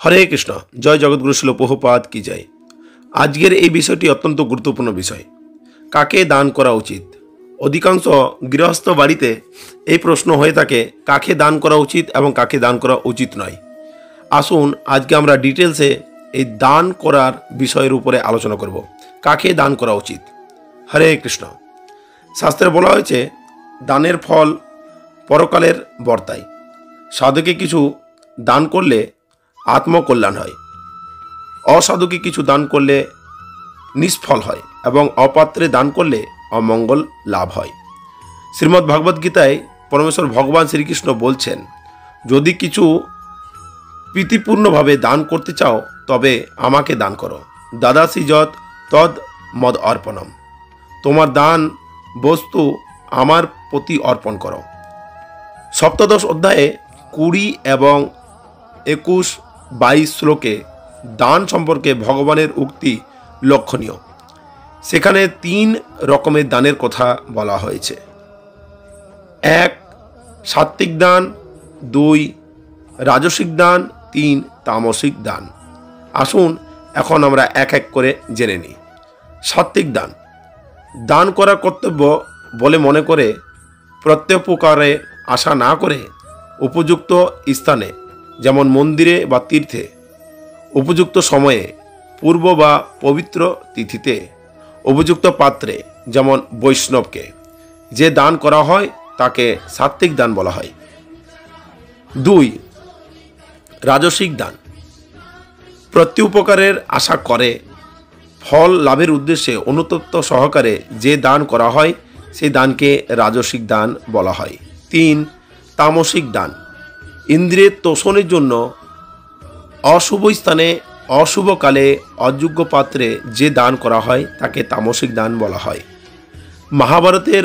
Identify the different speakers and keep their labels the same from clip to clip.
Speaker 1: হরে কৃষ্ণ। জয় জগৎগুরু শিল প্রভুপাদ কি জয়। আজকের এই বিষয়টি অত্যন্ত গুরুত্বপূর্ণ বিষয়। কাকে দান করা উচিত? অধিকাংশ গৃহস্থ বাড়িতে এই প্রশ্ন হয়ে থাকে, কাকে দান করা উচিত এবং কাকে দান করা উচিত নয়। আসুন আজকে আমরা ডিটেলসে এই দান করার বিষয়ের উপরে আলোচনা করব। কাকে দান করা উচিত? হরে কৃষ্ণ। শাস্ত্রে বলা হয়েছে, দানের ফল পরকালের বর্তায়। সাধুকে কিছু দান করলে আত্মকল্যাণ হয়, অসাধুকে কিছু দান করলে নিষ্ফল হয় এবং অপাত্রে দান করলে অমঙ্গল লাভ হয়। শ্রীমদ্ ভাগবত গীতায় পরমেশ্বর ভগবান শ্রীকৃষ্ণ বলছেন, যদি কিছু প্রীতিপূর্ণভাবে দান করতে চাও তবে আমাকে দান করো। দাদাসি যৎ তদ মদ অর্পণম। তোমার দান বস্তু আমার প্রতি অর্পণ করো। সপ্তদশ অধ্যায়ে 20 এবং 21-22 শ্লোকে দান সম্পর্কে ভগবানের উক্তি লক্ষণীয়। সেখানে 3 রকমের দানের কথা বলা হয়েছে। 1 সাত্ত্বিক দান, 2 রাজসিক দান, 3 তামসিক দান। আসুন এখন আমরা এক এক করে জেনে নিই। সাত্ত্বিক দান, দান করা কর্তব্য বলে মনে করে প্রত্যুপকারে আশা না করে উপযুক্ত স্থানে, যেমন মন্দিরে বা তীর্থে, উপযুক্ত সময়ে, পূর্ব বা পবিত্র তিথিতে, উপযুক্ত পাত্রে, যেমন বৈষ্ণবকে যে দান করা হয় তাকে সাত্ত্বিক দান বলা হয়। 2 রাজসিক দান, প্রত্যুপকারের আশা করে ফল লাভের উদ্দেশ্যে অনুতপ্ত সহকারে যে দান করা হয় সেই দানকে রাজসিক দান বলা হয়। 3 তামসিক দান, ইন্দ্রিয়ের তোষণের জন্য অশুভ স্থানে, অশুভ কালে, অযোগ্য পাত্রে যে দান করা হয় তাকে তামসিক দান বলা হয়। মহাভারতের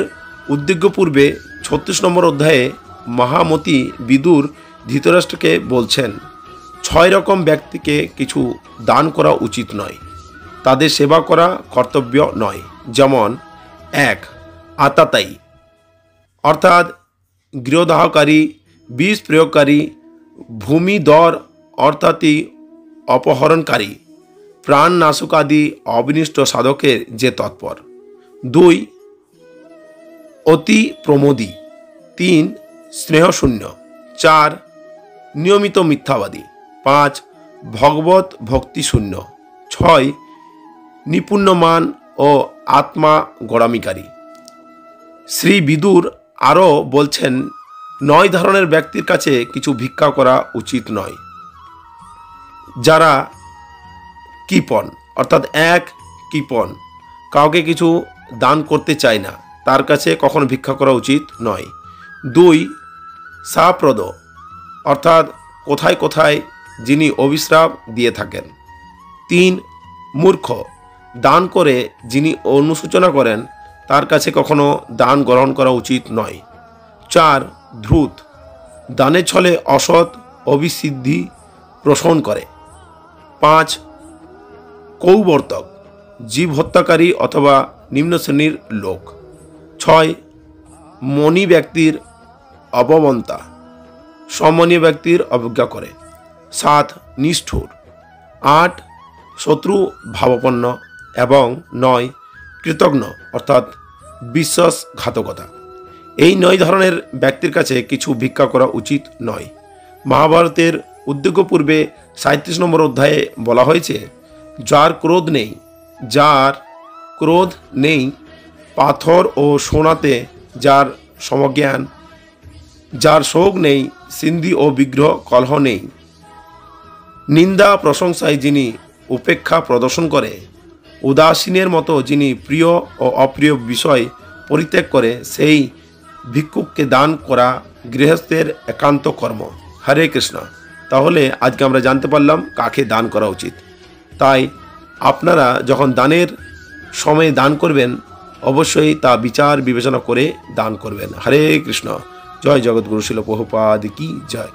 Speaker 1: উদ্যোগ্য পূর্বে 36 নম্বর অধ্যায়ে মহামতি বিদুর ধৃতরাষ্ট্রকে বলছেন, 6 রকম ব্যক্তিকে কিছু দান করা উচিত নয়, তাদের সেবা করা কর্তব্য নয়। যেমন 1 আতাতায়ী, অর্থাৎ গৃহদাহকারী, বিষ প্রয়োগকারী, ভূমিদর অর্থাৎ অপহরণকারী, প্রাণ নাশক আদি অবিনিষ্ট সাধকের যে তৎপর। 2 অতি প্রমোদী, 3 স্নেহশূন্য, 4 নিয়মিত মিথ্যাবাদী, 5 ভগবত ভক্তিশূন্য, 6 নিপুণ্যমান ও আত্মা গোড়ামিকারী। শ্রী বিদুর আরও বলছেন, 9 ধরনের ব্যক্তির কাছে কিছু ভিক্ষা করা উচিত নয়। যারা কৃপণ, অর্থাৎ 1 কৃপণ, কাউকে কিছু দান করতে চায় না, তার কাছে কখনো ভিক্ষা করা উচিত নয়। 2 সাপ্রদ, অর্থাৎ কোথায় কোথায় যিনি অভিশ্রাপ দিয়ে থাকেন। 3 মূর্খ, দান করে যিনি অনুশোচনা করেন তার কাছে কখনো দান গ্রহণ করা উচিত নয়। 4 ধূর্ত, দানের ছলে অসৎ অভিসিদ্ধি পোষণ করে। 5 কৌবর্তক, জীব হত্যাকারী অথবা নিম্ন শ্রেণীর লোক। 6 মনি ব্যক্তির অবমন্তা, সম্মানীয় ব্যক্তির অবজ্ঞা করে। 7 নিষ্ঠুর। 8 শত্রু ভাবাপন্ন এবং 9 কৃতজ্ঞ, অর্থাৎ বিশ্বাসঘাতকতা। এই 9 ধরনের ব্যক্তির কাছে কিছু ভিক্ষা করা উচিত নয়। মহাভারতের উদ্যোগ্য পূর্বে 37 নম্বর অধ্যায়ে বলা হয়েছে, যার ক্রোধ নেই, পাথর ও সোনাতে যার সমজ্ঞান, যার শোক নেই, সিন্ধি ও বিগ্রহ কলহ নেই, নিন্দা প্রশংসায় যিনি উপেক্ষা প্রদর্শন করে, উদাসীনের মতো যিনি প্রিয় ও অপ্রিয় বিষয় পরিত্যাগ করে, সেই ভিক্ষুককে দান করা গৃহস্থের একান্ত কর্ম। হরে কৃষ্ণ। তাহলে আজকে আমরা জানতে পারলাম কাকে দান করা উচিত। তাই আপনারা যখন দানের সময় দান করবেন অবশ্যই তা বিচার বিবেচনা করে দান করবেন। হরে কৃষ্ণ। জয় জগৎগুরু শিল প্রভুপাদ কি জয়।